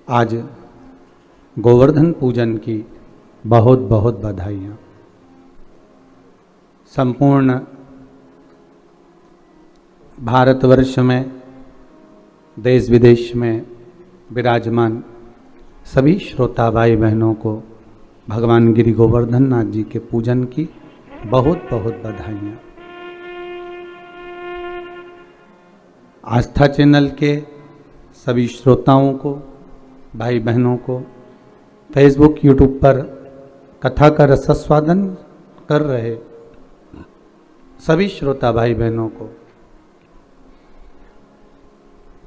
आज गोवर्धन पूजन की बहुत बहुत बधाइयाँ। संपूर्ण भारतवर्ष में, देश विदेश में विराजमान सभी श्रोता भाई बहनों को भगवान गिरि गोवर्धन नाथ जी के पूजन की बहुत बहुत बधाइयाँ। आस्था चैनल के सभी श्रोताओं को, भाई बहनों को, फेसबुक यूट्यूब पर कथा का रसास्वादन कर रहे सभी श्रोता भाई बहनों को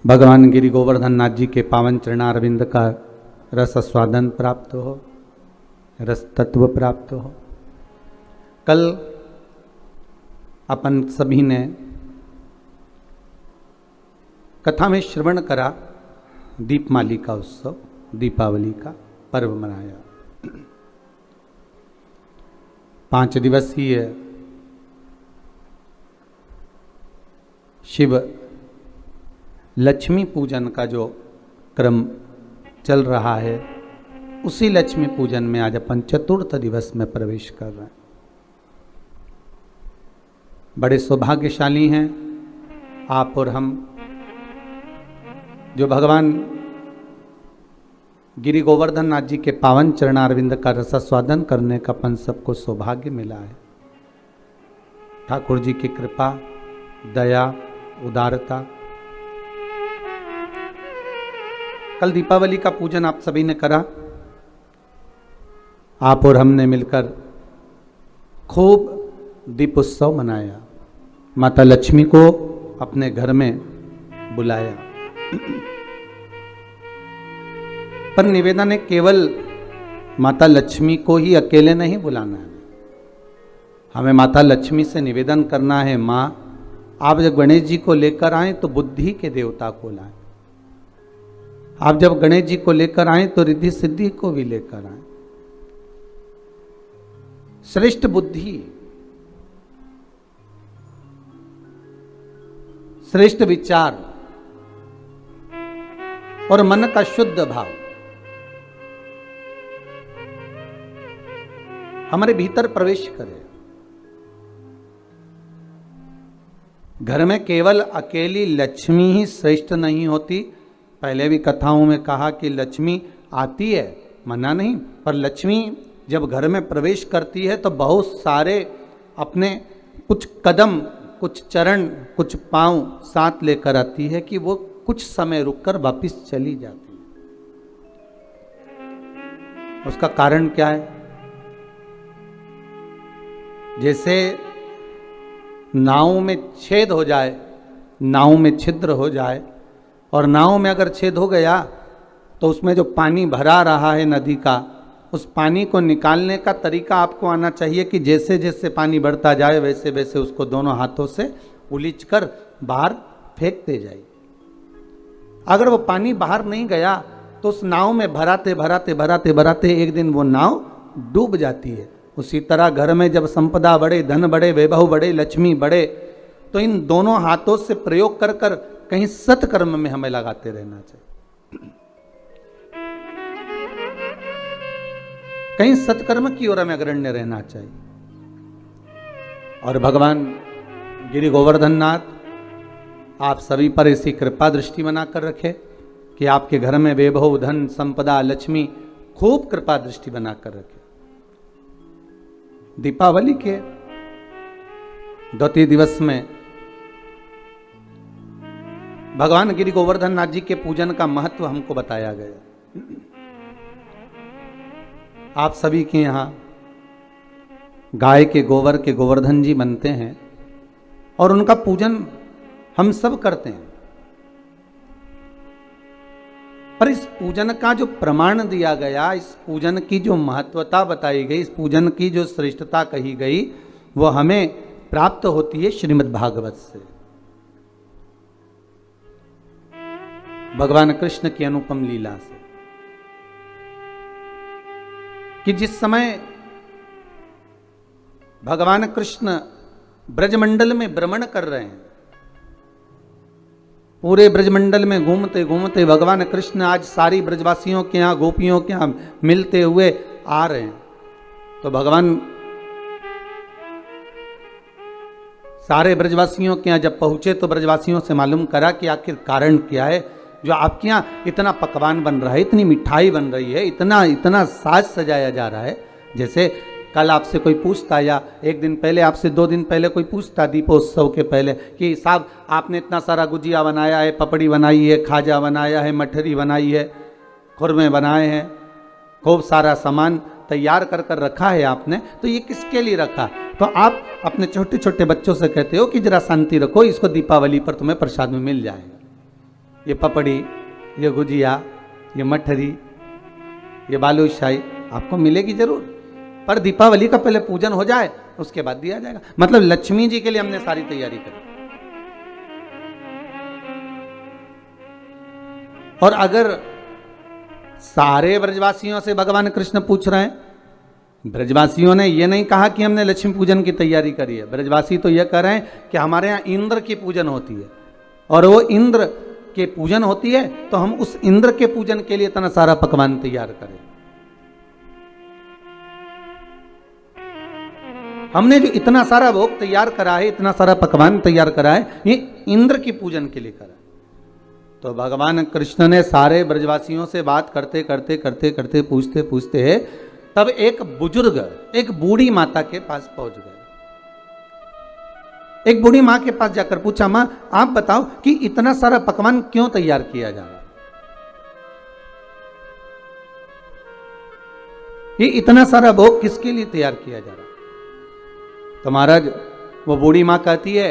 भगवान गिरि गोवर्धन नाथ जी के पावन चरणारविंद का रसास्वादन प्राप्त हो, रस तत्व प्राप्त हो। कल अपन सभी ने कथा में श्रवण करा, दीपमाली का उत्सव, दीपावली का पर्व मनाया। 5 दिवसीय शिव लक्ष्मी पूजन का जो क्रम चल रहा है, उसी लक्ष्मी पूजन में आज अपन चतुर्थ दिवस में प्रवेश कर रहे हैं। बड़े सौभाग्यशाली हैं आप और हम, जो भगवान गिरि गोवर्धन नाथ जी के पावन चरणारविंद का रसास्वादन करने का अपन सबको सौभाग्य मिला है। ठाकुर जी की कृपा, दया, उदारता। कल दीपावली का पूजन आप सभी ने करा। आप और हमने मिलकर खूब दीपोत्सव मनाया, माता लक्ष्मी को अपने घर में बुलाया। पर निवेदन है, केवल माता लक्ष्मी को ही अकेले नहीं बुलाना है। हमें माता लक्ष्मी से निवेदन करना है, माँ आप जब गणेश जी को लेकर आए तो बुद्धि के देवता को लाएं। आप जब गणेश जी को लेकर आए तो रिद्धि सिद्धि को भी लेकर आए। श्रेष्ठ बुद्धि, श्रेष्ठ विचार और मन का शुद्ध भाव हमारे भीतर प्रवेश करे। घर में केवल अकेली लक्ष्मी ही श्रेष्ठ नहीं होती। पहले भी कथाओं में कहा कि लक्ष्मी आती है, मना नहीं, पर लक्ष्मी जब घर में प्रवेश करती है तो बहुत सारे अपने कुछ कदम, कुछ चरण, कुछ पांव साथ लेकर आती है कि वो कुछ समय रुककर वापस चली जाती है। उसका कारण क्या है? जैसे नाव में छेद हो जाए, नाव में छिद्र हो जाए, और नाव में अगर छेद हो गया तो उसमें जो पानी भरा रहा है नदी का, उस पानी को निकालने का तरीका आपको आना चाहिए कि जैसे जैसे पानी बढ़ता जाए वैसे वैसे उसको दोनों हाथों से उलीचकर बाहर फेंकते जाइए। अगर वो पानी बाहर नहीं गया तो उस नाव में भराते भराते भराते भराते एक दिन वो नाव डूब जाती है। उसी तरह घर में जब संपदा बढ़े, धन बढ़े, वैभव बढ़े, लक्ष्मी बढ़े, तो इन दोनों हाथों से प्रयोग कर कर कहीं सत्कर्म में हमें लगाते रहना चाहिए। कहीं सत्कर्म की ओर हमें अग्रण्य रहना चाहिए। और भगवान गिरि गोवर्धन नाथ आप सभी पर ऐसी कृपा दृष्टि बनाकर रखे कि आपके घर में वैभव, धन, संपदा, लक्ष्मी खूब कृपा दृष्टि बनाकर रखे। दीपावली के द्वितीय दिवस में भगवान गिरि गोवर्धन नाथ जी के पूजन का महत्व हमको बताया गया। आप सभी के यहाँ गाय के गोबर के गोवर्धन जी बनते हैं और उनका पूजन हम सब करते हैं। पर इस पूजन का जो प्रमाण दिया गया, इस पूजन की जो महत्वता बताई गई, इस पूजन की जो श्रेष्ठता कही गई, वो हमें प्राप्त होती है श्रीमद् भागवत से। भगवान कृष्ण की अनुपम लीला से, कि जिस समय भगवान कृष्ण ब्रजमंडल में भ्रमण कर रहे हैं, पूरे ब्रजमंडल में घूमते घूमते भगवान कृष्ण आज सारी ब्रजवासियों के यहाँ, गोपियों के यहाँ मिलते हुए आ रहे हैं। तो भगवान सारे ब्रजवासियों के यहाँ जब पहुंचे तो ब्रजवासियों से मालूम करा कि आखिर कारण क्या है जो आपके यहाँ इतना पकवान बन रहा है, इतनी मिठाई बन रही है, इतना इतना साज सजाया जा रहा है। जैसे कल आपसे कोई पूछता या एक दिन पहले आपसे 2 दिन पहले कोई पूछता दीपोत्सव के पहले कि साहब आपने इतना सारा गुजिया बनाया है, पपड़ी बनाई है, खाजा बनाया है, मठरी बनाई है, खुरमे बनाए हैं, खूब सारा सामान तैयार कर कर रखा है आपने, तो ये किसके लिए रखा? तो आप अपने छोटे छोटे बच्चों से कहते हो कि जरा शांति रखो, इसको दीपावली पर तुम्हें प्रसाद में मिल जाएगा। ये पपड़ी, ये गुजिया, ये मठरी, ये बालूशाही आपको मिलेगी जरूर, पर दीपावली का पहले पूजन हो जाए उसके बाद दिया जाएगा। मतलब लक्ष्मी जी के लिए हमने सारी तैयारी करी। और अगर सारे ब्रजवासियों से भगवान कृष्ण पूछ रहे हैं, ब्रजवासियों ने यह नहीं कहा कि हमने लक्ष्मी पूजन की तैयारी करी है, ब्रजवासी तो यह कह रहे हैं कि हमारे यहाँ इंद्र की पूजन होती है और वो इंद्र के पूजन होती है तो हम उस इंद्र के पूजन के लिए इतना सारा पकवान तैयार करें। हमने जो इतना सारा भोग तैयार करा है, इतना सारा पकवान तैयार करा है, ये इंद्र की पूजन के लिए करा। तो भगवान कृष्ण ने सारे ब्रजवासियों से बात करते करते करते करते पूछते पूछते तब एक बुजुर्ग, एक बूढ़ी माता के पास पहुंच गए। एक बूढ़ी मां के पास जाकर पूछा, मां आप बताओ कि इतना सारा पकवान क्यों तैयार किया जा रहा है? ये इतना सारा भोग किसके लिए तैयार किया जा रहा है? तो महाराज वो बूढ़ी मां कहती है,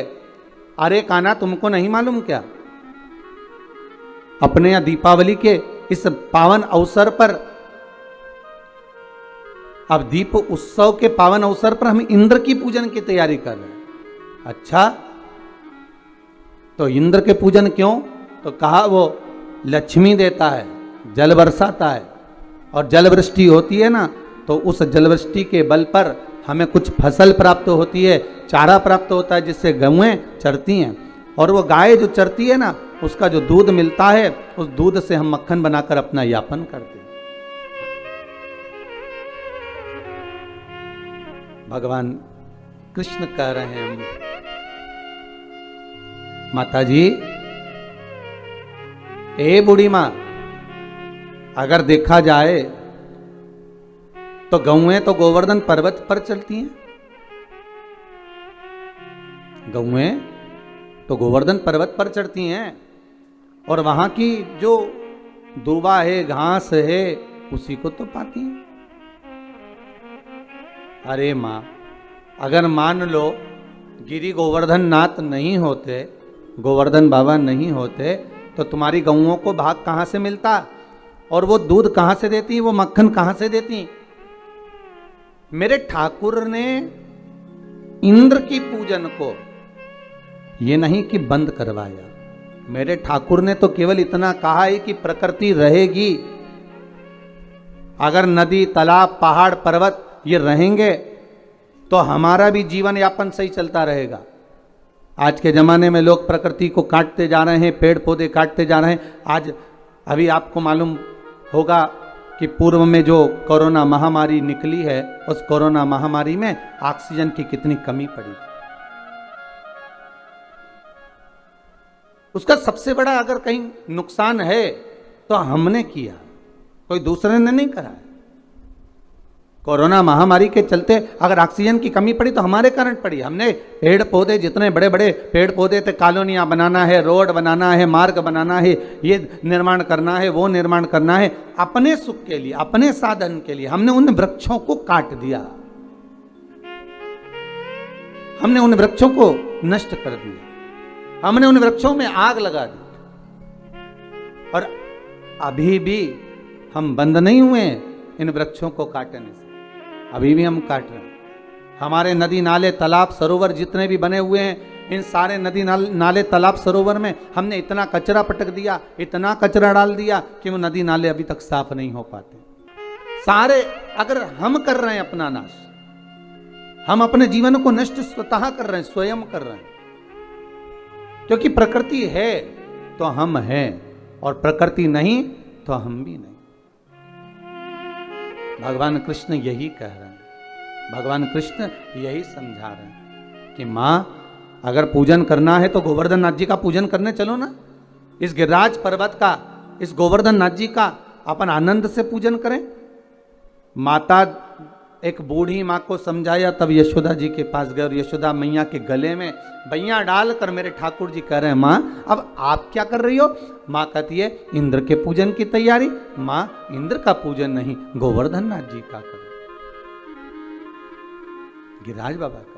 अरे कान्हा तुमको नहीं मालूम क्या, अपने यहाँ दीपावली के इस पावन अवसर पर, अब दीप उत्सव के पावन अवसर पर हम इंद्र की पूजन की तैयारी कर रहे हैं। अच्छा, तो इंद्र के पूजन क्यों? तो कहा वो लक्ष्मी देता है, जल बरसाता है, और जल वृष्टि होती है ना, तो उस जल वृष्टि के बल पर हमें कुछ फसल प्राप्त होती है, चारा प्राप्त होता है जिससे गौएं चरती हैं, और वो गाय जो चरती है ना, उसका जो दूध मिलता है, उस दूध से हम मक्खन बनाकर अपना यापन करते हैं। भगवान कृष्ण कह रहे हैं, माता जी, ए बूढ़ी मां, अगर देखा जाए तो गौएं तो गोवर्धन पर्वत पर चलती हैं, गौएं तो गोवर्धन पर्वत पर चढ़ती हैं, और वहां की जो दूबा है, घास है, उसी को तो पाती हैं। अरे मां, अगर मान लो गिरी गोवर्धन नाथ नहीं होते, गोवर्धन बाबा नहीं होते, तो तुम्हारी गौओं को भाग कहां से मिलता, और वो दूध कहां से देती, वो मक्खन कहां से देती? मेरे ठाकुर ने इंद्र की पूजन को ये नहीं कि बंद करवाया, मेरे ठाकुर ने तो केवल इतना कहा है कि प्रकृति रहेगी, अगर नदी, तालाब, पहाड़, पर्वत ये रहेंगे तो हमारा भी जीवन यापन सही चलता रहेगा। आज के ज़माने में लोग प्रकृति को काटते जा रहे हैं, पेड़ पौधे काटते जा रहे हैं। आज अभी आपको मालूम होगा कि पूर्व में जो कोरोना महामारी निकली है, उस कोरोना महामारी में ऑक्सीजन की कितनी कमी पड़ी। उसका सबसे बड़ा अगर कहीं नुकसान है तो हमने किया, कोई दूसरे ने नहीं करा है। कोरोना महामारी के चलते अगर ऑक्सीजन की कमी पड़ी तो हमारे कारण पड़ी। हमने पेड़ पौधे, जितने बड़े बड़े पेड़ पौधे थे, कॉलोनियां बनाना है, रोड बनाना है, मार्ग बनाना है, ये निर्माण करना है, वो निर्माण करना है, अपने सुख के लिए, अपने साधन के लिए हमने उन वृक्षों को काट दिया, हमने उन वृक्षों को नष्ट कर दिया, हमने उन वृक्षों में आग लगा दी। और अभी भी हम बंद नहीं हुए इन वृक्षों को काटने से, अभी भी हम काट रहे हैं। हमारे नदी नाले, तालाब, सरोवर जितने भी बने हुए हैं, इन सारे नदी नाले, तालाब, सरोवर में हमने इतना कचरा पटक दिया, इतना कचरा डाल दिया कि वो नदी नाले अभी तक साफ नहीं हो पाते। सारे अगर हम कर रहे हैं अपना नाश, हम अपने जीवन को नष्ट स्वतः कर रहे हैं, स्वयं कर रहे हैं, क्योंकि प्रकृति है, तो हम हैं, और प्रकृति नहीं तो हम भी नहीं। भगवान कृष्ण यही कह रहे हैं, भगवान कृष्ण यही समझा रहे हैं कि मां अगर पूजन करना है तो गोवर्धन नाथ जी का पूजन करने चलो ना। इस गिरिराज पर्वत का, इस गोवर्धन नाथ जी का अपन आनंद से पूजन करें। माता एक बूढ़ी माँ को समझाया, तब यशोदा जी के पास गए और यशोदा मैया के गले में बैया डालकर मेरे ठाकुर जी कह रहे हैं, माँ अब आप क्या कर रही हो? माँ कहती है इंद्र के पूजन की तैयारी। माँ इंद्र का पूजन नहीं, गोवर्धन नाथ जी का करो, गिरिराज बाबा का।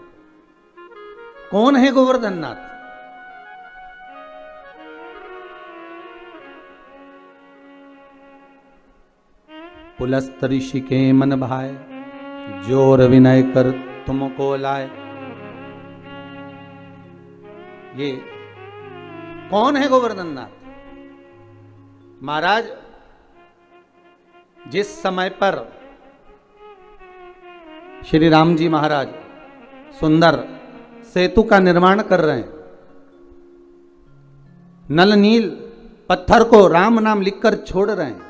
कौन है गोवर्धन नाथ? पुलस्त ऋषि के मन भाए, जोर विनय कर तुमको लाए। ये कौन है गोवर्धन नाथ? महाराज जिस समय पर श्री राम जी महाराज सुंदर सेतु का निर्माण कर रहे हैं, नल नील पत्थर को राम नाम लिखकर छोड़ रहे हैं,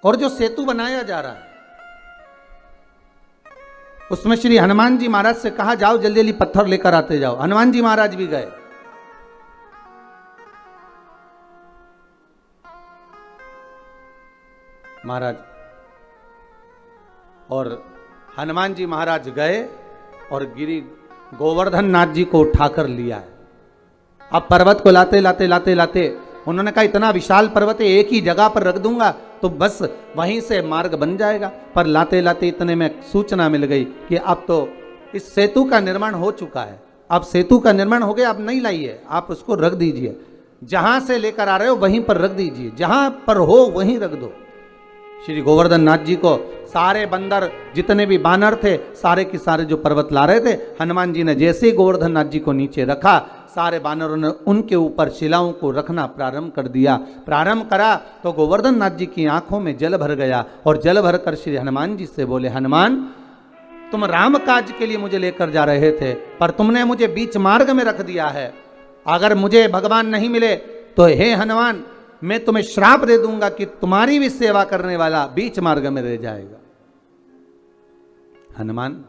और जो सेतु बनाया जा रहा है उसमें श्री हनुमान जी महाराज से कहा जाओ जल्दी जल्दी पत्थर लेकर आते जाओ। हनुमान जी महाराज भी गए। महाराज और हनुमान जी महाराज गए और गिरी गोवर्धन नाथ जी को उठाकर लिया है। अब पर्वत को लाते लाते लाते लाते उन्होंने कहा इतना विशाल पर्वत है, एक ही जगह पर रख दूंगा तो बस वहीं से मार्ग बन जाएगा। पर लाते लाते इतने में सूचना मिल गई कि अब तो इस सेतु का निर्माण हो चुका है, अब सेतु का निर्माण हो गया, अब नहीं लाइए, आप उसको रख दीजिए, जहां से लेकर आ रहे हो वहीं पर रख दीजिए, जहां पर हो वहीं रख दो। श्री गोवर्धन नाथ जी को सारे बंदर जितने भी बानर थे सारे के सारे जो पर्वत ला रहे थे, हनुमान जी ने जैसे ही गोवर्धन नाथ जी को नीचे रखा, सारे बानरों ने उनके ऊपर शिलाओं को रखना प्रारंभ कर दिया। प्रारंभ करा तो गोवर्धन नाथ जी की आंखों में जल भर गया और जल भर कर श्री हनुमान जी से बोले, हनुमान तुम राम काज के लिए मुझे लेकर जा रहे थे, पर तुमने मुझे बीच मार्ग में रख दिया है। अगर मुझे भगवान नहीं मिले तो हे हनुमान मैं तुम्हें श्राप दे दूंगा कि तुम्हारी भी सेवा करने वाला बीच मार्ग में रह जाएगा। हनुमान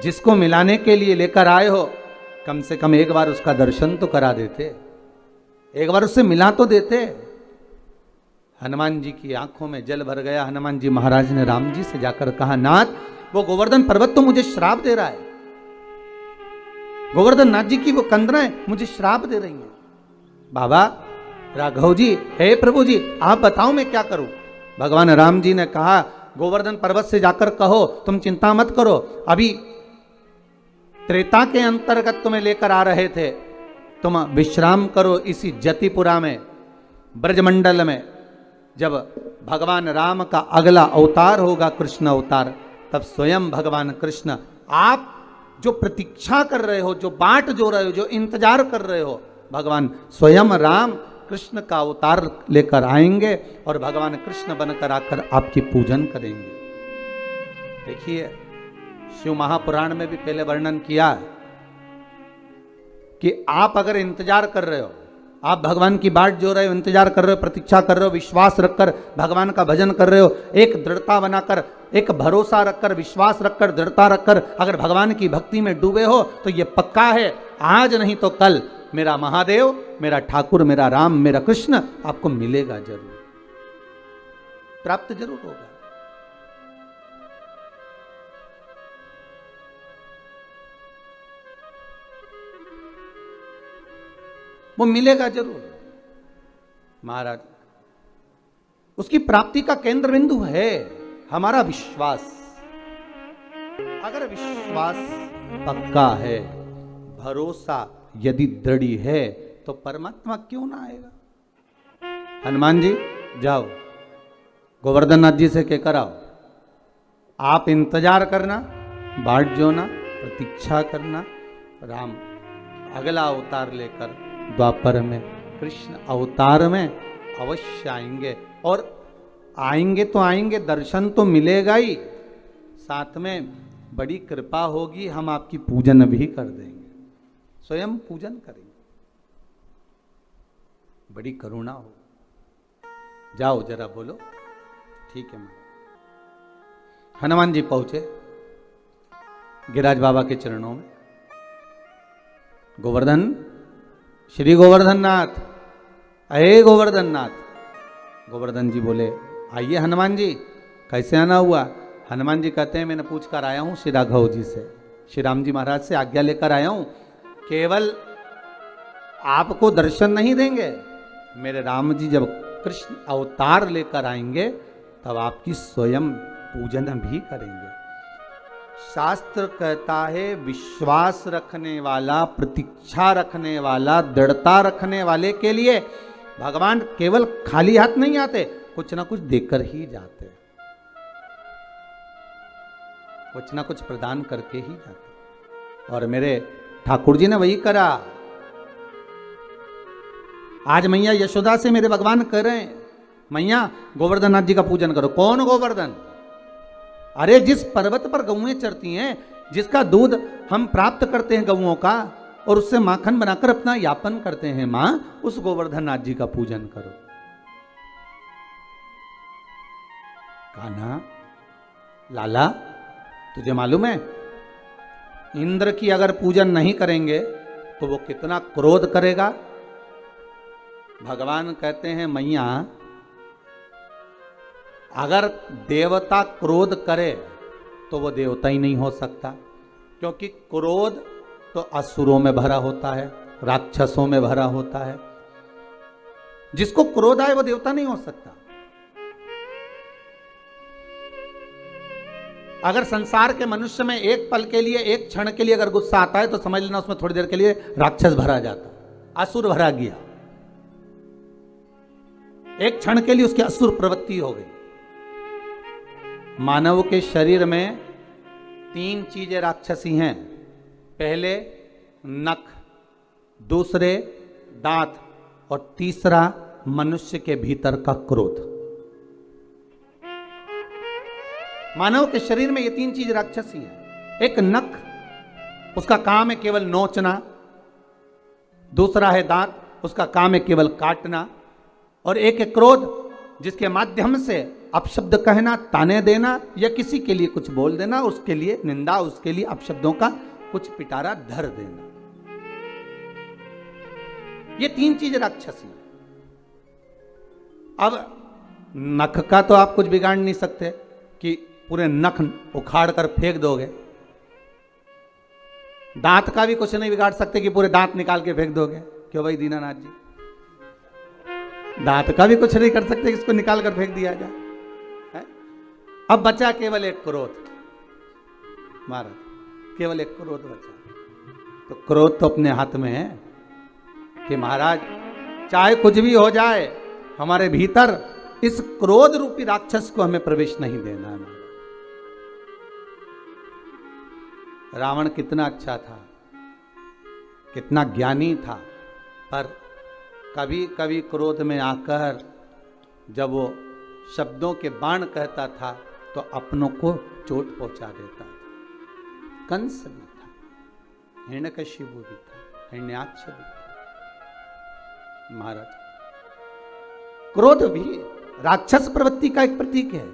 जिसको मिलाने के लिए लेकर आए हो कम से कम एक बार उसका दर्शन तो करा देते, एक बार उससे मिला तो देते। हनुमान जी की आंखों में जल भर गया। हनुमान जी महाराज ने राम जी से जाकर कहा, नाथ वो गोवर्धन पर्वत तो मुझे श्राप दे रहा है, गोवर्धन नाथ जी की वो कंदराएं मुझे श्राप दे रही हैं। बाबा राघव जी, हे प्रभु जी आप बताओ मैं क्या करूं? भगवान राम जी ने कहा, गोवर्धन पर्वत से जाकर कहो तुम चिंता मत करो, अभी त्रेता के अंतर्गत तुम्हें लेकर आ रहे थे, तुम विश्राम करो इसी जतिपुरा में ब्रजमंडल में। जब भगवान राम का अगला अवतार होगा कृष्ण अवतार, तब स्वयं भगवान कृष्ण आप जो प्रतीक्षा कर रहे हो, जो बाट जो रहे हो, जो इंतजार कर रहे हो, भगवान स्वयं राम कृष्ण का अवतार लेकर आएंगे और भगवान कृष्ण बनकर आकर आपकी पूजन करेंगे। देखिए शिव महापुराण में भी पहले वर्णन किया कि आप अगर इंतजार कर रहे हो, आप भगवान की बाट जो रहे हो, इंतजार कर रहे हो, प्रतीक्षा कर रहे हो, विश्वास रखकर भगवान का भजन कर रहे हो, एक दृढ़ता बनाकर, एक भरोसा रखकर, विश्वास रखकर, दृढ़ता रखकर अगर भगवान की भक्ति में डूबे हो तो ये पक्का है आज नहीं तो कल मेरा महादेव, मेरा ठाकुर, मेरा राम, मेरा कृष्ण आपको मिलेगा जरूर, प्राप्त जरूर होगा। वो मिलेगा जरूर। महाराज उसकी प्राप्ति का केंद्र बिंदु है हमारा विश्वास। अगर विश्वास पक्का है, भरोसा यदि दृढ़ है तो परमात्मा क्यों ना आएगा। हनुमान जी जाओ गोवर्धन नाथ जी से कहकर आओ, आप इंतजार करना, बाट जोना, प्रतीक्षा करना, राम अगला अवतार लेकर द्वापर में, कृष्ण अवतार में अवश्य आएंगे। और आएंगे तो आएंगे, दर्शन तो मिलेगा ही, साथ में बड़ी कृपा होगी, हम आपकी पूजन भी कर देंगे। स्वयं पूजन करेंगे। बड़ी करुणा हो। जाओ जरा बोलो, ठीक है मां। हनुमान जी पहुंचे गिरिराज बाबा के चरणों में। गोवर्धन, श्री गोवर्धन नाथ, अये गोवर्धन नाथ। गोवर्धन जी बोले, आइए हनुमान जी, कैसे आना हुआ? हनुमान जी कहते हैं, मैंने पूछ कर आया हूं श्री राघव जी से, श्री राम जी महाराज से आज्ञा लेकर आया हूं। केवल आपको दर्शन नहीं देंगे, मेरे राम जी जब कृष्ण अवतार लेकर आएंगे तब आपकी स्वयं पूजन भी करेंगे। शास्त्र कहता है, विश्वास रखने वाला, प्रतीक्षा रखने वाला, दृढ़ता रखने वाले के लिए भगवान केवल खाली हाथ नहीं आते, कुछ ना कुछ देकर ही जाते, कुछ ना कुछ प्रदान करके ही जाते। और मेरे ठाकुर जी ने वही करा। आज मैया यशोदा से मेरे भगवान कह रहे हैं, मैया गोवर्धन नाथ जी का पूजन करो। कौन गोवर्धन? अरे जिस पर्वत पर गौएं चरती हैं, जिसका दूध हम प्राप्त करते हैं गौओं का, और उससे माखन बनाकर अपना यापन करते हैं, मां उस गोवर्धन नाथ जी का पूजन करो। कान्हा, लाला, तुझे मालूम है इंद्र की अगर पूजन नहीं करेंगे तो वो कितना क्रोध करेगा? भगवान कहते हैं, मैया अगर देवता क्रोध करे तो वो देवता ही नहीं हो सकता, क्योंकि क्रोध तो असुरों में भरा होता है, राक्षसों में भरा होता है। जिसको क्रोध आए वो देवता नहीं हो सकता। अगर संसार के मनुष्य में एक पल के लिए, एक क्षण के लिए अगर गुस्सा आता है तो समझ लेना उसमें थोड़ी देर के लिए राक्षस भरा जाता, असुर भरा गया। एक क्षण के लिए उसकी असुर प्रवृत्ति हो गई। मानव के शरीर में 3 चीजें राक्षसी हैं। पहले नख, दूसरे दांत, और तीसरा मनुष्य के भीतर का क्रोध। मानव के शरीर में ये 3 चीज राक्षसी हैं। एक नख, उसका काम है केवल नोचना। दूसरा है दांत, उसका काम है केवल काटना। और एक है क्रोध, जिसके माध्यम से अपशब्द कहना, ताने देना, या किसी के लिए कुछ बोल देना, उसके लिए निंदा, उसके लिए अपशब्दों का कुछ पिटारा धर देना। ये 3 चीज राक्षसी है। अब नख का तो आप कुछ बिगाड़ नहीं सकते कि पूरे नख उखाड़ कर फेंक दोगे। दांत का भी कुछ नहीं बिगाड़ सकते कि पूरे दांत निकाल के फेंक दोगे। क्यों भाई दीनानाथ जी? दांत का भी कुछ नहीं कर सकते कि इसको निकाल कर फेंक दिया जाए। है? अब बचा केवल एक क्रोध। महाराज, केवल एक क्रोध बचा। तो क्रोध तो अपने हाथ में है कि महाराज चाहे कुछ भी हो जाए, हमारे भीतर इस क्रोध रूपी राक्षस को हमें प्रवेश नहीं देना है। रावण कितना अच्छा था, कितना ज्ञानी था, पर कभी कभी क्रोध में आकर जब वो शब्दों के बाण कहता था तो अपनों को चोट पहुंचा देता था। कंस भी था, हिरण्यकशिपु भी था, हिरण्याक्ष भी था। महाराज, क्रोध भी राक्षस प्रवृत्ति का एक प्रतीक है।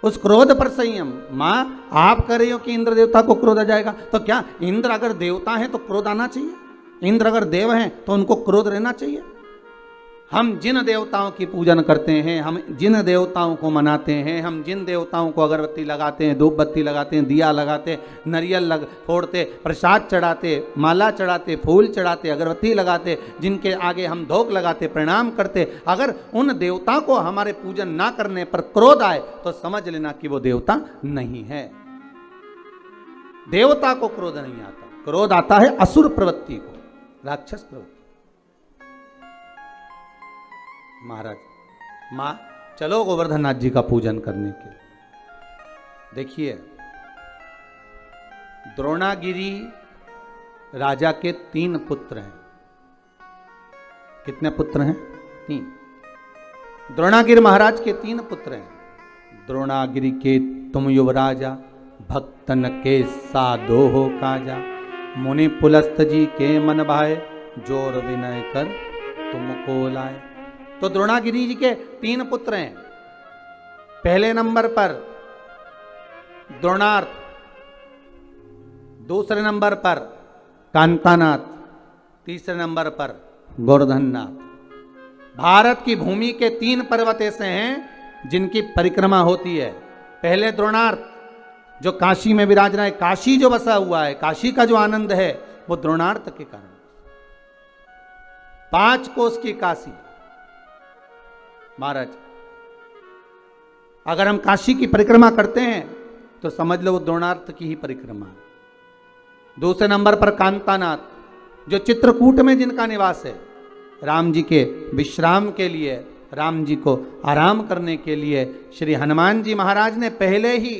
उस क्रोध पर संयम। मां, आप कह रही हो कि इंद्र देवता को क्रोध आ जाएगा, तो क्या इंद्र अगर देवता है तो क्रोध आना चाहिए? इंद्र अगर देव हैं तो उनको क्रोध रहना चाहिए? हम जिन देवताओं की पूजन करते हैं, हम जिन देवताओं को मनाते हैं, हम जिन देवताओं को अगरबत्ती लगाते हैं, धूप बत्ती लगाते हैं, दिया लगाते, नारियल फोड़ते, प्रसाद चढ़ाते, माला चढ़ाते, फूल चढ़ाते, अगरबत्ती लगाते, जिनके आगे हम धोख लगाते, प्रणाम करते, अगर उन देवताओं को हमारे पूजन ना करने पर क्रोध आए तो समझ लेना कि वो देवता नहीं है। देवता को क्रोध नहीं आता, क्रोध आता है असुर प्रवृत्ति को, राक्षस प्रवृत्ति। महाराज, मां चलो गोवर्धन नाथ जी का पूजन करने के लिए। देखिए, द्रोणागिरी राजा के 3 पुत्र हैं। कितने पुत्र हैं? 3। द्रोणागिरी महाराज के 3 पुत्र हैं। द्रोणागिरी के तुम युवराजा, भक्तन के साधो हो काजा, मुनि पुलस्त जी के मन भाए, जोर विनय कर तुमको लाए। तो द्रोणागिरी जी के 3 पुत्र हैं। पहले नंबर पर द्रोणार्थ, दूसरे नंबर पर कांतानाथ, तीसरे नंबर पर गोवर्धननाथ। भारत की भूमि के 3 पर्वत ऐसे हैं जिनकी परिक्रमा होती है। पहले द्रोणार्थ जो काशी में विराज रहा है, काशी जो बसा हुआ है, काशी का जो आनंद है वो द्रोणार्थ के कारण। 5 कोस की काशी महाराज, अगर हम काशी की परिक्रमा करते हैं तो समझ लो वो द्रोणार्थ की ही परिक्रमा है। दूसरे नंबर पर कांतानाथ जो चित्रकूट में जिनका निवास है, राम जी के विश्राम के लिए, राम जी को आराम करने के लिए श्री हनुमान जी महाराज ने पहले ही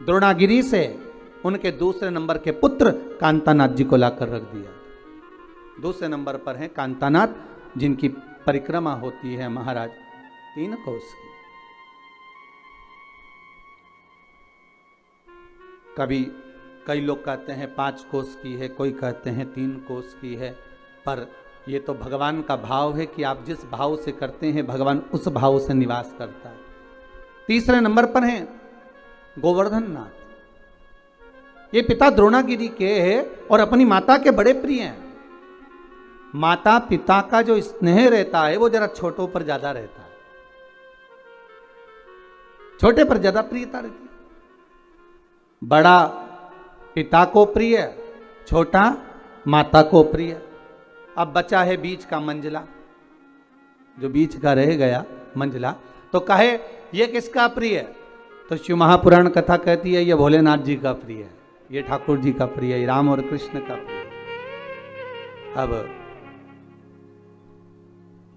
द्रोणागिरी से उनके दूसरे नंबर के पुत्र कांतानाथ जी को लाकर रख दिया। दूसरे नंबर पर हैं कांतानाथ जिनकी परिक्रमा होती है महाराज 3 कोस की। कभी कई लोग कहते हैं 5 कोस की है, कोई कहते हैं 3 कोस की है, पर ये तो भगवान का भाव है कि आप जिस भाव से करते हैं भगवान उस भाव से निवास करता है। तीसरे नंबर पर हैं गोवर्धननाथ। ये पिता द्रोणागिरी के हैं और अपनी माता के बड़े प्रिय हैं। माता पिता का जो स्नेह रहता है वो जरा छोटों पर ज्यादा रहता है, छोटे पर ज्यादा प्रियता रहती है। बड़ा पिता को प्रिय, छोटा माता को प्रिय। अब बचा है बीच का मंझला, जो बीच का रह गया मंझला, तो कहे ये किसका प्रिय है? तो शिव महापुराण कथा कहती है ये भोलेनाथ जी का प्रिय है, ये ठाकुर जी का प्रिय है, राम और कृष्ण का प्रिय है। अब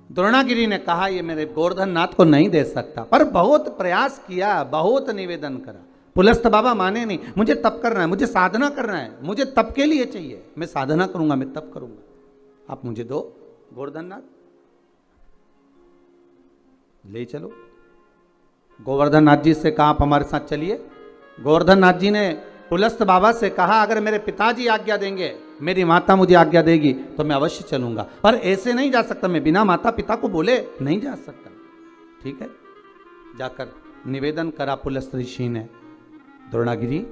द्रोणागिरी ने कहा ये मेरे गोवर्धननाथ को नहीं दे सकता, पर बहुत प्रयास किया, बहुत निवेदन करा। पुलस्त बाबा माने नहीं, मुझे तप करना है, मुझे साधना करना है, मुझे तप के लिए चाहिए, मैं साधना करूंगा, मैं तप करूंगा, आप मुझे दो गोवर्धननाथ, ले चलो। गोवर्धननाथ जी से कहा आप हमारे साथ चलिए। गोवर्धननाथ जी ने पुलस्त बाबा से कहा अगर मेरे पिताजी आज्ञा देंगे, मेरी माता मुझे आज्ञा देगी तो मैं अवश्य चलूंगा, पर ऐसे नहीं जा सकता, मैं बिना माता पिता को बोले नहीं जा सकता। ठीक है, जाकर निवेदन करा पुलस्त ऋषि ने, द्रोणागिरी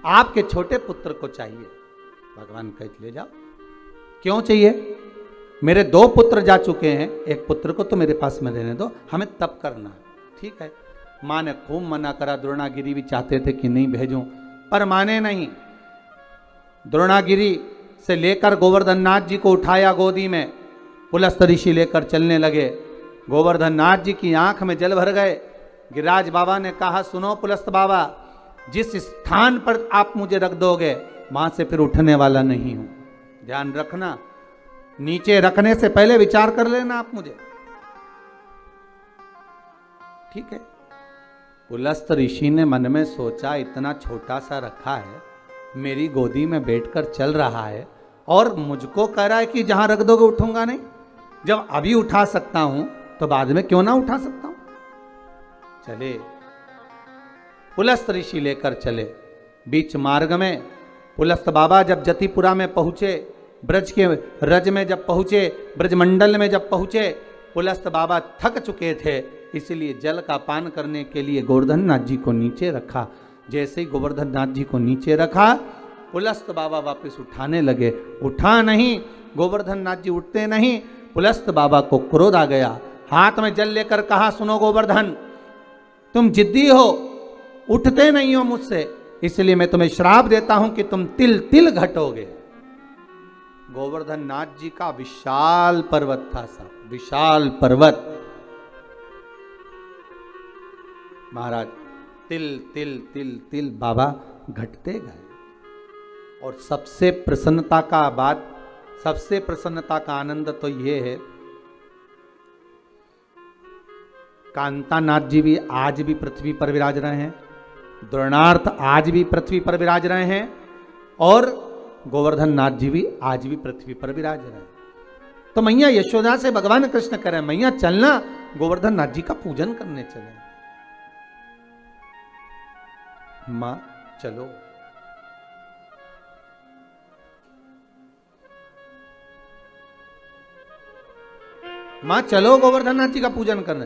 आपके छोटे पुत्र को चाहिए। भगवान कह ले जाओ। क्यों चाहिए? मेरे 2 पुत्र जा चुके हैं, एक पुत्र को तो मेरे पास में रहने दो, हमें तप करना। ठीक है, माँ ने खूब मना करा, द्रोणागिरी भी चाहते थे कि नहीं भेजूं, पर माने नहीं। द्रोणागिरी से लेकर गोवर्धननाथ जी को उठाया गोदी में, पुलस्त ऋषि लेकर चलने लगे। गोवर्धननाथ जी की आंख में जल भर गए। गिरिराज बाबा ने कहा सुनो पुलस्त बाबा, जिस स्थान पर आप मुझे रख दोगे वहां से फिर उठने वाला नहीं हूं, ध्यान रखना, नीचे रखने से पहले विचार कर लेना आप मुझे। ठीक है। पुलस्त ऋषि ने मन में सोचा इतना छोटा सा रखा है, मेरी गोदी में बैठकर चल रहा है और मुझको कह रहा है कि जहां रख दोगे उठूंगा नहीं। जब अभी उठा सकता हूं तो बाद में क्यों ना उठा सकता हूं। चले, पुलस्त ऋषि लेकर चले। बीच मार्ग में पुलस्त बाबा जब जतिपुरा में पहुंचे, ब्रज के रज में जब पहुंचे, ब्रजमंडल में जब पहुंचे, पुलस्त बाबा थक चुके थे, इसलिए जल का पान करने के लिए गोवर्धननाथ जी को नीचे रखा। जैसे ही गोवर्धननाथ जी को नीचे रखा, पुलस्त बाबा वापस उठाने लगे। उठा नहीं, गोवर्धननाथ जी उठते नहीं। पुलस्त बाबा को क्रोध आ गया, हाथ में जल लेकर कहा सुनो गोवर्धन, तुम जिद्दी हो, उठते नहीं हो मुझसे, इसलिए मैं तुम्हें श्राप देता हूं कि तुम तिल तिल घटोगे। गोवर्धननाथ जी का विशाल पर्वत था साहब, विशाल पर्वत। महाराज तिल तिल तिल तिल बाबा घटते गए। और सबसे प्रसन्नता का बात, सबसे प्रसन्नता का आनंद तो ये है, कांतानाथ जी भी आज भी पृथ्वी पर विराज रहे हैं, द्रोणार्थ आज भी पृथ्वी पर विराज रहे हैं, और गोवर्धननाथ जी भी आज भी पृथ्वी पर विराज रहे हैं। तो मैया यशोदा से भगवान कृष्ण कह रहे हैं मैया चलना, गोवर्धननाथ जी का पूजन करने चले। मां चलो। मां चलो गोवर्धन नाथ जी का पूजन करने।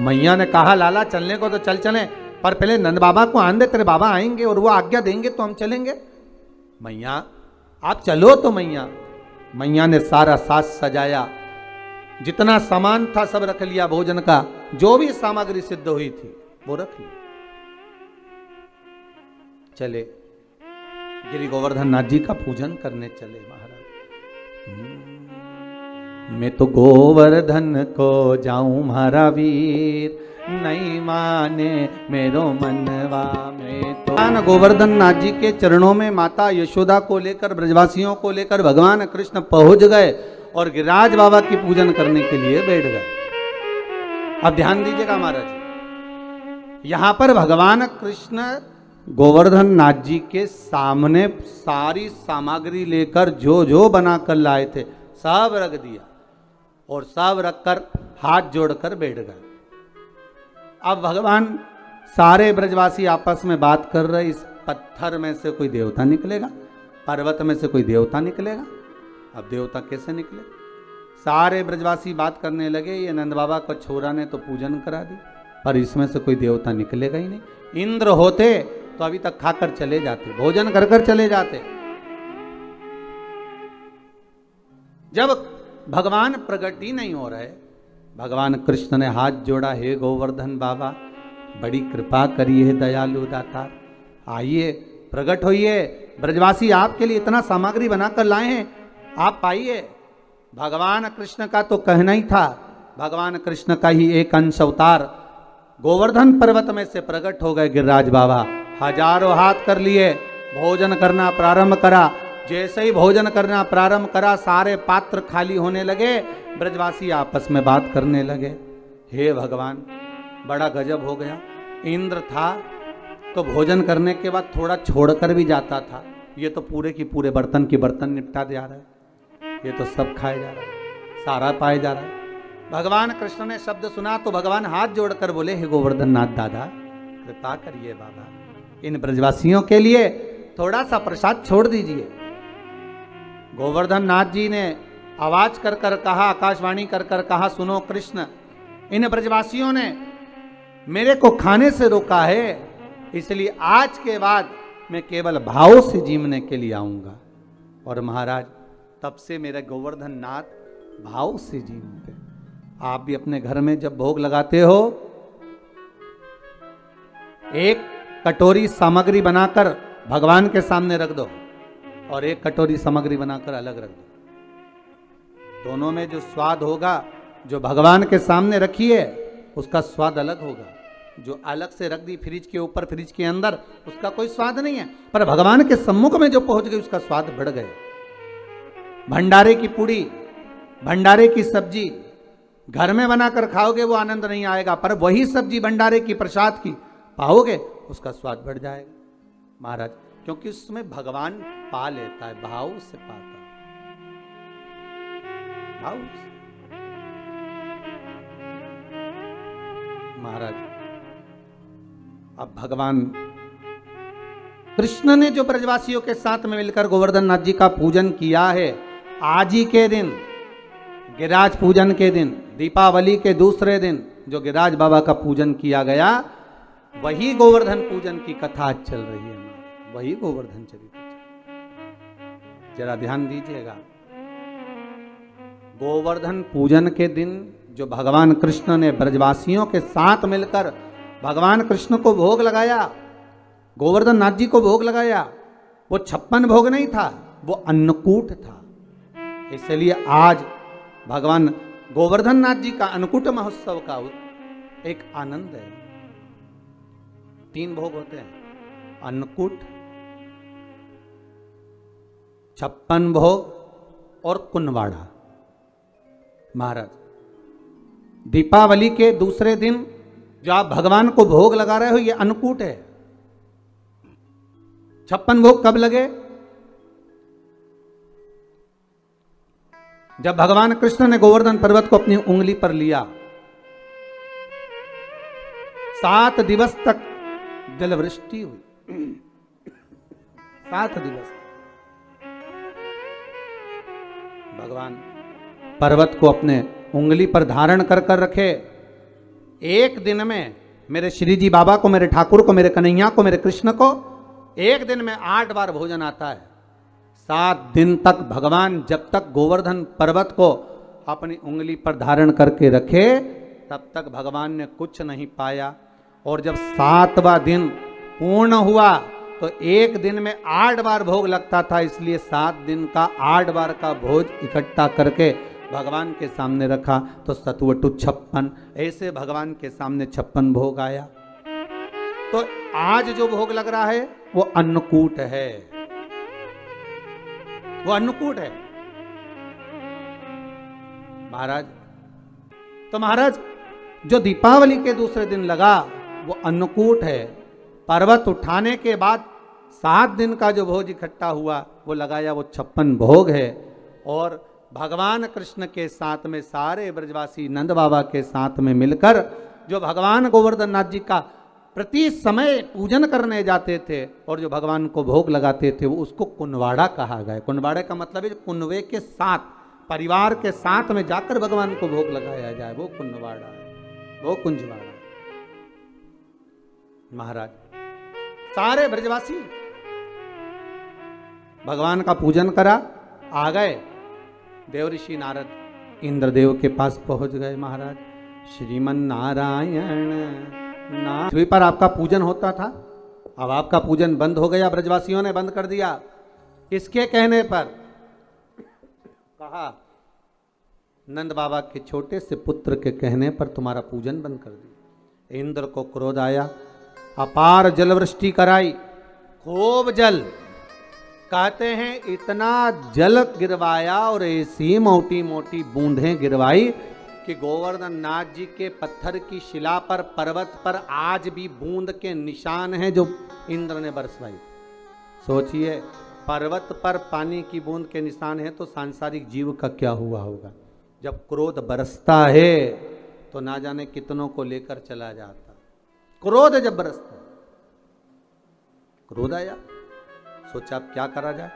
मैया ने कहा लाला चलने को तो चल चले, पर पहले नंद बाबा को आन दे, तेरे बाबा आएंगे और वो आज्ञा देंगे तो हम चलेंगे। मैया आप चलो तो मैया ने सारा साज सजाया, जितना सामान था सब रख लिया, भोजन का जो भी सामग्री सिद्ध हुई थी वो रख ली। चले गिरि गोवर्धन नाथ जी का पूजन करने चले। महाराज मैं तो गोवर्धन को जाऊं मारा वीर, नहीं माने मेरो मनवा में तो। गोवर्धन नाथ जी के चरणों में माता यशोदा को लेकर, ब्रजवासियों को लेकर भगवान कृष्ण पहुंच गए और गिरिराज बाबा की पूजन करने के लिए बैठ गए। अब ध्यान दीजिएगा महाराज, यहां पर भगवान कृष्ण गोवर्धन नाथ जी के सामने सारी सामग्री लेकर जो जो बनाकर लाए थे सब रख दिया और सब रखकर हाथ जोड़कर बैठ गए। अब भगवान सारे ब्रजवासी आपस में बात कर रहे, इस पत्थर में से कोई देवता निकलेगा, पर्वत में से कोई देवता निकलेगा। अब देवता कैसे निकले? सारे ब्रजवासी बात करने लगे, ये नंद बाबा को छोरा ने तो पूजन करा दी, पर इसमें से कोई देवता निकलेगा ही नहीं। इंद्र होते तो अभी तक खाकर चले जाते, भोजन कर कर चले जाते। जब भगवान प्रकट ही नहीं हो रहे, भगवान कृष्ण ने हाथ जोड़ा, हे गोवर्धन बाबा बड़ी कृपा करिए दयालु दातार, आइए प्रकट होइए, ब्रजवासी आपके लिए इतना सामग्री बनाकर लाए हैं, आप पाइए। भगवान कृष्ण का तो कहना ही था, भगवान कृष्ण का ही एक अंश अवतार गोवर्धन पर्वत में से प्रकट हो गए गिरिराज बाबा। हजारों हाथ कर लिए, भोजन करना प्रारंभ करा। जैसे ही भोजन करना प्रारंभ करा, सारे पात्र खाली होने लगे, ब्रजवासी आपस में बात करने लगे। हे भगवान बड़ा गजब हो गया, इंद्र था तो भोजन करने के बाद थोड़ा छोड़कर भी जाता था, ये तो पूरे की पूरे बर्तन के बर्तन निपटा जा रहा है, ये तो सब खाए जा रहा है, सारा पाए जा रहा है। भगवान कृष्ण ने शब्द सुना तो भगवान हाथ जोड़कर बोले, हे गोवर्धन नाथ दादा कृपा करिए बाबा, इन ब्रजवासियों के लिए थोड़ा सा प्रसाद छोड़ दीजिए। गोवर्धन नाथ जी ने आवाज कर कर कहा, आकाशवाणी कर कर कहा, सुनो कृष्ण, इन ब्रजवासियों ने मेरे को खाने से रोका है, इसलिए आज के बाद मैं केवल भाव से जीवने के लिए आऊंगा। और महाराज तब से मेरे गोवर्धन नाथ भाव से जीवते। आप भी अपने घर में जब भोग लगाते हो, एक कटोरी सामग्री बनाकर भगवान के सामने रख दो और एक कटोरी सामग्री बनाकर अलग रख दो। दोनों में जो स्वाद होगा, जो भगवान के सामने रखी है उसका स्वाद अलग होगा, जो अलग से रख दी फ्रिज के ऊपर, फ्रिज के अंदर, उसका कोई स्वाद नहीं है, पर भगवान के सम्मुख में जो पहुंच गई उसका स्वाद बढ़ गया। भंडारे की पूड़ी, भंडारे की सब्जी घर में बनाकर खाओगे वो आनंद नहीं आएगा, पर वही सब्जी भंडारे की प्रसाद की पाओगे उसका स्वाद बढ़ जाएगा महाराज, क्योंकि उसमें भगवान पा लेता है, भाव से पाता है, भाव से। महाराज अब भगवान कृष्ण ने जो ब्रजवासियों के साथ में मिलकर गोवर्धन नाथ जी का पूजन किया है, आज ही के दिन गिरिराज पूजन के दिन, दीपावली के दूसरे दिन जो गिरिराज बाबा का पूजन किया गया, वही गोवर्धन पूजन की कथा आज चल रही है, वही गोवर्धन चरित्र। जरा ध्यान दीजिएगा, गोवर्धन पूजन के दिन जो भगवान कृष्ण ने ब्रजवासियों के साथ मिलकर भगवान कृष्ण को भोग लगाया, गोवर्धन नाथ जी को भोग लगाया, वो 56 भोग नहीं था, वो अन्नकूट था। इसलिए आज भगवान गोवर्धन नाथ जी का अन्नकूट महोत्सव का एक आनंद है। 3 भोग होते हैं, अन्नकूट, 56 भोग और कुनवाड़ा। महाराज दीपावली के दूसरे दिन जो आप भगवान को भोग लगा रहे हो ये अन्नकूट है। 56 भोग कब लगे? जब भगवान कृष्ण ने गोवर्धन पर्वत को अपनी उंगली पर लिया, 7 दिवस तक जलवृष्टि हुई, 7 दिवस भगवान पर्वत को अपने उंगली पर धारण कर कर रखे। एक दिन में मेरे श्री जी बाबा को, मेरे ठाकुर को, मेरे कन्हैया को, मेरे कृष्ण को एक दिन में 8 बार भोजन आता है। 7 दिन तक भगवान जब तक गोवर्धन पर्वत को अपनी उंगली पर धारण करके रखे तब तक भगवान ने कुछ नहीं पाया। और जब 7वां दिन पूर्ण हुआ तो एक दिन में 8 बार भोग लगता था, इसलिए 7 दिन का 8 बार का भोज इकट्ठा करके भगवान के सामने रखा तो सतवटु 56, ऐसे भगवान के सामने 56 भोग आया। तो आज जो भोग लग रहा है वो अन्नकूट है, वो अन्नकूट है महाराज। तो महाराज जो दीपावली के दूसरे दिन लगा वो अन्नकूट है। पर्वत उठाने के बाद 7 दिन का जो भोज इकट्ठा हुआ वो लगाया, वो 56 भोग है। और भगवान कृष्ण के साथ में सारे ब्रजवासी नंद बाबा के साथ में मिलकर जो भगवान गोवर्धन नाथ जी का प्रति समय पूजन करने जाते थे और जो भगवान को भोग लगाते थे वो उसको कुनवाड़ा कहा गया। कुनवाड़े का मतलब है कुनवे के साथ, परिवार के साथ में जाकर भगवान को भोग लगाया जाए, वो कुनवाड़ा है, वो कुंजवाड़ा। महाराज सारे ब्रजवासी भगवान का पूजन करा, आ गए। देवऋषि नारद इंद्रदेव के पास पहुंच गए। महाराज श्रीमन नारायण पृथ्वी पर आपका पूजन होता था, अब आपका पूजन बंद हो गया, ब्रजवासियों ने बंद कर दिया। इसके कहने पर कहा नंद बाबा के छोटे से पुत्र के कहने पर तुम्हारा पूजन बंद कर दिया। इंद्र को क्रोध आया, अपार जलवृष्टि कराई, खूब जल, कहते हैं इतना जल गिरवाया और ऐसी मोटी मोटी बूंदें गिरवाई कि गोवर्धन नाथ जी के पत्थर की शिला पर, पर्वत पर आज भी बूंद के निशान हैं जो इंद्र ने बरसवाई। सोचिए पर्वत पर पानी की बूंद के निशान हैं तो सांसारिक जीव का क्या हुआ होगा। जब क्रोध बरसता है तो ना जाने कितनों को लेकर चला जाता। क्रोध जब बरसता, क्रोध आया, सोचा अब क्या करा जाए।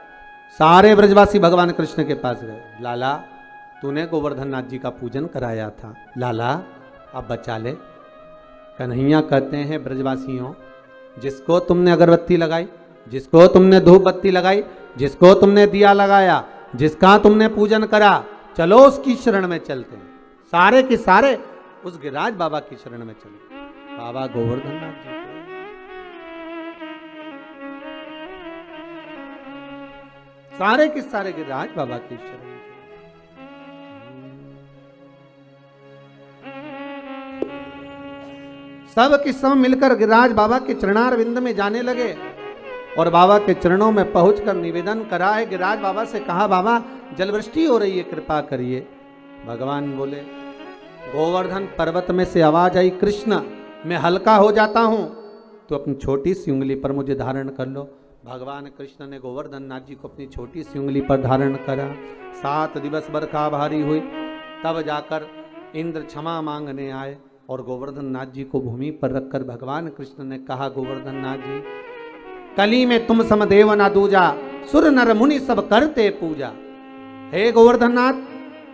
सारे ब्रजवासी भगवान कृष्ण के पास गए। लाला तूने गोवर्धन नाथ जी का पूजन कराया था, लाला अब बचा ले। कन्हैया कहते हैं ब्रजवासियों, जिसको तुमने अगरबत्ती लगाई, जिसको तुमने धूप बत्ती लगाई, जिसको तुमने दिया लगाया, जिसका तुमने पूजन करा, चलो उसकी शरण में चलते हैं। सारे के सारे उस गिरिराज बाबा की शरण में चले। बाबा गोवर्धन नाथ जी सारे के सारे गिरिराज बाबा की शरण में सब के सब मिलकर गिरिराज बाबा के चरणारविंद में जाने लगे और बाबा के चरणों में पहुंचकर निवेदन करा है। गिरिराज बाबा से कहा बाबा जलवृष्टि हो रही है, कृपा करिए। भगवान बोले गोवर्धन पर्वत में से आवाज आई, कृष्ण मैं हल्का हो जाता हूं तो अपनी छोटी सी उंगली पर मुझे धारण कर लो। भगवान कृष्ण ने गोवर्धन नाथ जी को अपनी छोटी सी उंगली पर धारण करा। 7 दिवस बरखा भारी हुई, तब जाकर इंद्र क्षमा मांगने आए और गोवर्धन नाथ जी को भूमि पर रखकर भगवान कृष्ण ने कहा, गोवर्धन नाथ जी कली में तुम समदेव ना दूजा, सुर नर मुनि सब करते पूजा। हे गोवर्धन नाथ,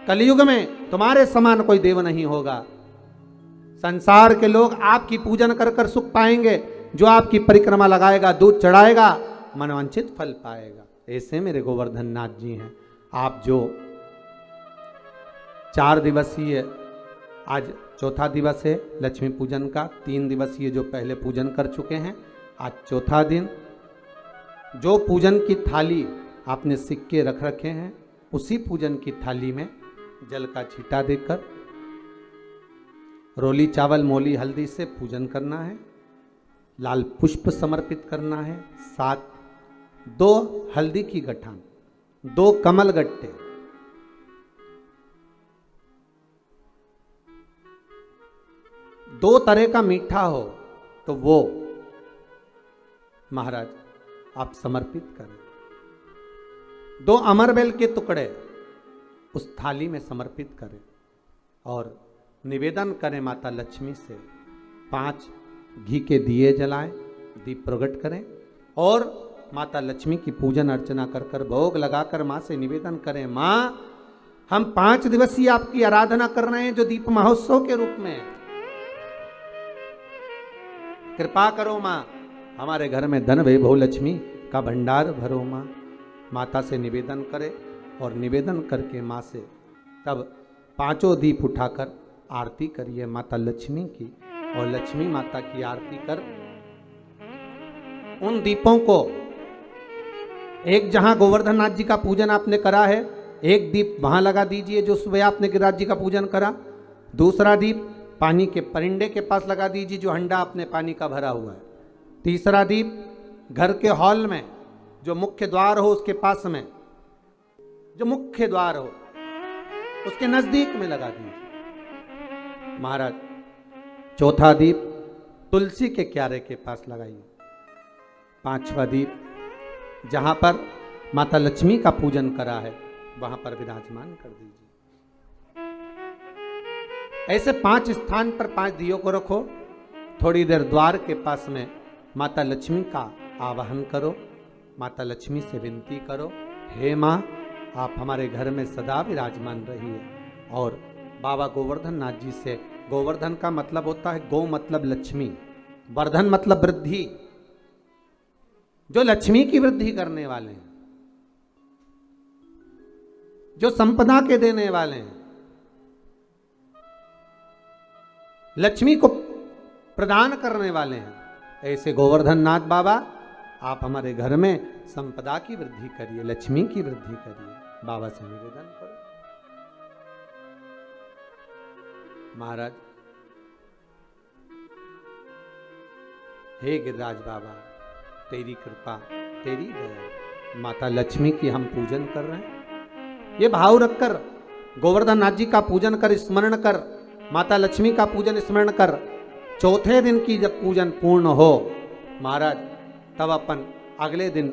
कलयुग में तुम्हारे समान कोई देव नहीं होगा। संसार के लोग आपकी पूजन कर कर सुख पाएंगे, जो आपकी परिक्रमा लगाएगा, दूध चढ़ाएगा, मनवांछित फल पाएगा। ऐसे मेरे गोवर्धन नाथ जी हैं। आप जो 4 दिवसीय, आज चौथा दिवस है लक्ष्मी पूजन का, 3 दिवसीय जो पहले पूजन कर चुके हैं, आज चौथा दिन। जो पूजन की थाली आपने सिक्के रख रखे हैं, उसी पूजन की थाली में जल का छींटा देकर रोली चावल मोली हल्दी से पूजन करना है। लाल पुष्प समर्पित करना है। 7 2 हल्दी की गठान, 2 कमल गट्टे, 2 तरह का मीठा हो तो वो महाराज आप समर्पित करें। 2 अमरबेल के टुकड़े उस थाली में समर्पित करें और निवेदन करें माता लक्ष्मी से। 5 घी के दिए जलाएं, दीप प्रकट करें और माता लक्ष्मी की पूजन अर्चना कर कर भोग लगाकर माँ से निवेदन करें, माँ हम 5 दिवसीय आपकी आराधना कर रहे हैं जो दीप महोत्सव के रूप में। कृपा करो माँ, हमारे घर में धन वैभव लक्ष्मी का भंडार भरो माँ। माता से निवेदन करे और निवेदन करके माँ से तब 5 दीप उठाकर आरती करिए माता लक्ष्मी की, और लक्ष्मी माता की आरती कर उन दीपों को, एक जहां गोवर्धन नाथ जी का पूजन आपने करा है, एक दीप वहां लगा दीजिए जो सुबह आपने गिरिराज जी का पूजन करा। दूसरा दीप पानी के परिंडे के पास लगा दीजिए जो हंडा आपने पानी का भरा हुआ है। तीसरा दीप घर के हॉल में जो मुख्य द्वार हो उसके पास में, जो मुख्य द्वार हो उसके नजदीक में लगा दीजिए महाराज। चौथा दीप तुलसी के क्यारे के पास लगाइए। 5वां दीप जहां पर माता लक्ष्मी का पूजन करा है वहां पर विराजमान कर दीजिए। ऐसे 5 स्थान पर 5 दियों को रखो। थोड़ी देर द्वार के पास में माता लक्ष्मी का आवाहन करो, माता लक्ष्मी से विनती करो, हे माँ आप हमारे घर में सदा विराजमान रहिए। और बाबा गोवर्धन नाथ जी से, गोवर्धन का मतलब होता है गौ मतलब लक्ष्मी, वर्धन मतलब वृद्धि, जो लक्ष्मी की वृद्धि करने वाले हैं, जो संपदा के देने वाले हैं, लक्ष्मी को प्रदान करने वाले हैं, ऐसे गोवर्धन नाथ बाबा आप हमारे घर में संपदा की वृद्धि करिए, लक्ष्मी की वृद्धि करिए। बाबा से निवेदन करो। महाराज, हे गिरिराज बाबा तेरी कृपा, तेरी दया, माता लक्ष्मी की हम पूजन कर रहे हैं। ये भाव रखकर गोवर्धन नाथ जी का पूजन कर, स्मरण कर, माता लक्ष्मी का पूजन स्मरण कर, चौथे दिन की जब पूजन पूर्ण हो महाराज तब अपन अगले दिन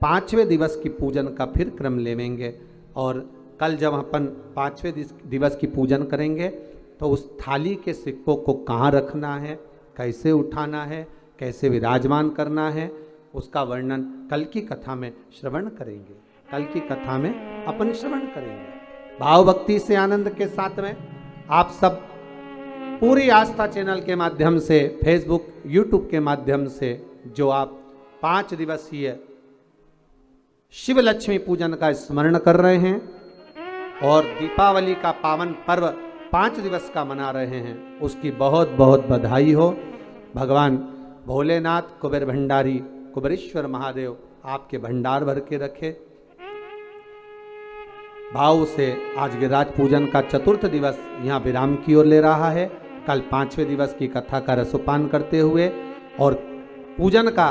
5वें दिवस की पूजन का फिर क्रम लेवेंगे। और कल जब अपन 5वें दिवस की पूजन करेंगे तो उस थाली के सिक्कों को कहाँ रखना है, कैसे उठाना है, कैसे विराजमान करना है, उसका वर्णन कल की कथा में श्रवण करेंगे। कल की कथा में अपन श्रवण करेंगे भाव भक्ति से, आनंद के साथ में। आप सब पूरी आस्था चैनल के माध्यम से, फेसबुक यूट्यूब के माध्यम से जो आप 5 दिवसीय शिव लक्ष्मी पूजन का स्मरण कर रहे हैं और दीपावली का पावन पर्व 5 दिवस का मना रहे हैं, उसकी बहुत बहुत बधाई हो। भगवान भोलेनाथ, कुबेर भंडारी, कुबेरेश्वर महादेव आपके भंडार भर के रखे। भाव से आज गिरिराज पूजन का 4th दिवस यहाँ विराम की ओर ले रहा है। कल 5वें दिवस की कथा का रसोपान करते हुए और पूजन का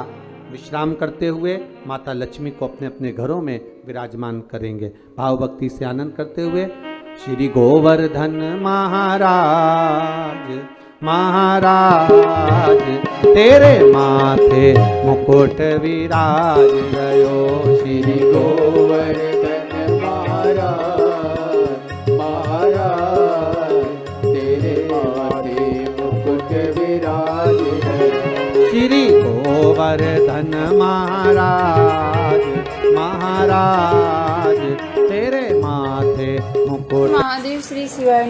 विश्राम करते हुए माता लक्ष्मी को अपने अपने घरों में विराजमान करेंगे। भाव भक्ति से आनंद करते हुए श्री गोवर्धन महाराज महाराज तेरे माथे मुकुट विराज रयो। श्री गोवर्धन महाराज महाराज तेरे माथे मुकुट विराज रयो। श्री गोवर्धन महाराज महाराज तेरे माथे मुकुट। महादेव श्री शिवाय।